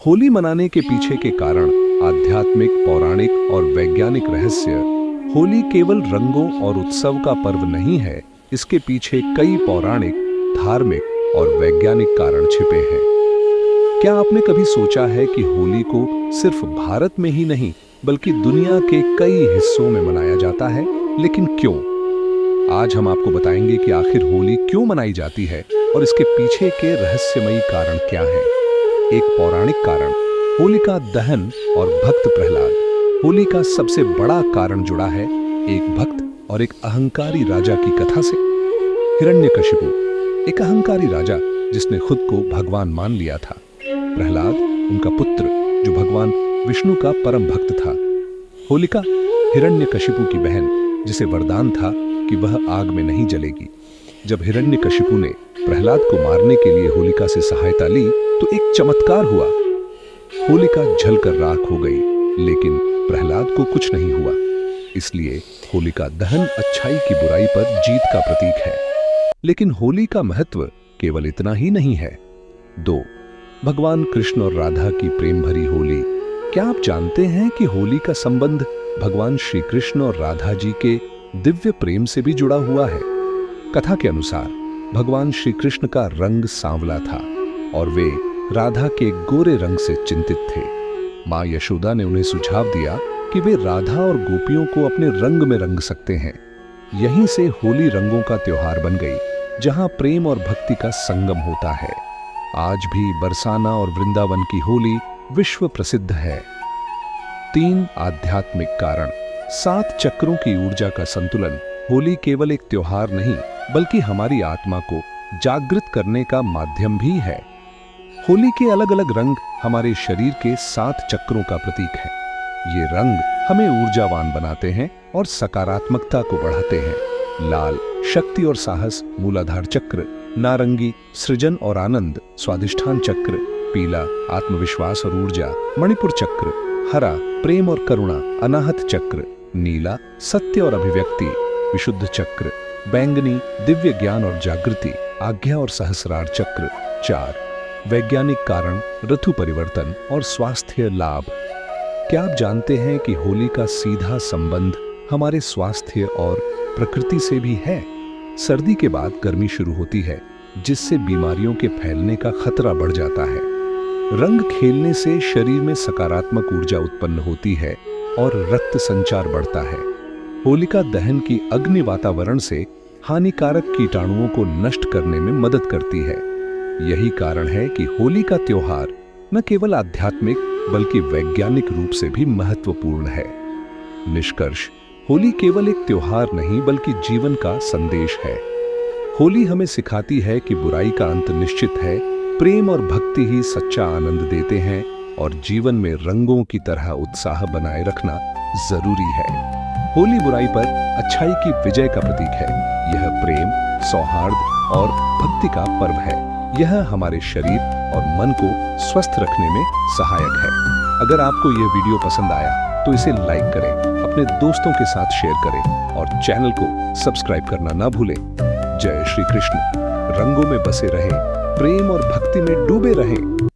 होली मनाने के पीछे के कारण आध्यात्मिक, पौराणिक और वैज्ञानिक रहस्य। होली केवल रंगों और उत्सव का पर्व नहीं है, इसके पीछे कई पौराणिक, धार्मिक और वैज्ञानिक कारण छिपे हैं। क्या आपने कभी सोचा है कि होली को सिर्फ भारत में ही नहीं बल्कि दुनिया के कई हिस्सों में मनाया जाता है? लेकिन क्यों? आज हम आपको बताएंगे कि आखिर होली क्यों मनाई जाती है और इसके पीछे के रहस्यमयी कारण क्या हैं। एक पौराणिक कारण, होलिका दहन और भक्त प्रहलाद। होली का सबसे बड़ा कारण जुड़ा है एक भक्त और एक अहंकारी राजा की कथा से। हिरण्यकशिपु, एक अहंकारी राजा जिसने खुद को भगवान मान लिया था। प्रहलाद, उनका पुत्र जो भगवान विष्णु का परम भक्त था। होलिका, हिरण्यकशिपु की बहन जिसे वरदान था कि वह आग में नहीं जलेगी। जब हिरण्यकशिपु ने प्रहलाद को मारने के लिए होलिका से सहायता ली तो एक चमत्कार हुआ। होलिका जलकर राख हो गई, लेकिन प्रहलाद को कुछ नहीं हुआ। इसलिए होलिका दहन अच्छाई की बुराई पर जीत का प्रतीक है। लेकिन होली का महत्व केवल इतना ही नहीं है। 2. भगवान कृष्ण और राधा की प्रेम भरी होली। क्या आप जानते हैं कि होली का संबंध भगवान श्री कृष्ण और राधा जी के दिव्य प्रेम से भी जुड़ा हुआ है? कथा के अनुसार भगवान श्री कृष्ण का रंग सांवला था और वे राधा के गोरे रंग से चिंतित थे। मां यशोदा ने उन्हें सुझाव दिया कि वे राधा और गोपियों को अपने रंग में रंग सकते हैं। यहीं से होली रंगों का त्योहार बन गई, जहां प्रेम और भक्ति का संगम होता है। आज भी बरसाना और वृंदावन की होली विश्व प्रसिद्ध है। 3. आध्यात्मिक कारण, 7 चक्रों की ऊर्जा का संतुलन। होली केवल एक त्योहार नहीं बल्कि हमारी आत्मा को जागृत करने का माध्यम भी है। होली के अलग अलग रंग हमारे शरीर के 7 चक्रों का प्रतीक है। ये रंग हमें ऊर्जावान बनाते हैं और सकारात्मकता को बढ़ाते हैं। लाल, शक्ति और साहस, मूलाधार चक्र। नारंगी, सृजन और आनंद, स्वादिष्ठान चक्र। पीला, आत्मविश्वास और ऊर्जा, मणिपुर चक्र। हरा, प्रेम और करुणा, अनाहत चक्र। नीला, सत्य और अभिव्यक्ति, विशुद्ध चक्र। बैंगनी, दिव्य ज्ञान और जागृति, आज्ञा और सहस्रार चक्र। 4. वैज्ञानिक कारण, ऋतु परिवर्तन और स्वास्थ्य लाभ। क्या आप जानते हैं कि होली का सीधा संबंध हमारे स्वास्थ्य और प्रकृति से भी है? सर्दी के बाद गर्मी शुरू होती है, जिससे बीमारियों के फैलने का खतरा बढ़ जाता है। रंग खेलने से शरीर में सकारात्मक ऊर्जा उत्पन्न होती है और रक्त संचार बढ़ता है। होलिका दहन की अग्नि वातावरण से हानिकारक कीटाणुओं को नष्ट करने में मदद करती है। यही कारण है कि होली का त्योहार न केवल आध्यात्मिक बल्कि वैज्ञानिक रूप से भी महत्वपूर्ण है। निष्कर्ष, होली केवल एक त्योहार नहीं बल्कि जीवन का संदेश है। होली हमें सिखाती है कि बुराई का अंत निश्चित है, प्रेम और भक्ति ही सच्चा आनंद देते हैं और जीवन में रंगों की तरह उत्साह बनाए रखना जरूरी है। होली बुराई पर अच्छाई की विजय का प्रतीक है। यह प्रेम, सौहार्द और भक्ति का पर्व है। यह हमारे शरीर और मन को स्वस्थ रखने में सहायक है। अगर आपको यह वीडियो पसंद आया तो इसे लाइक करें, अपने दोस्तों के साथ शेयर करें और चैनल को सब्सक्राइब करना ना भूलें। जय श्री कृष्ण। रंगों में बसे रहें, प्रेम और भक्ति में डूबे रहें।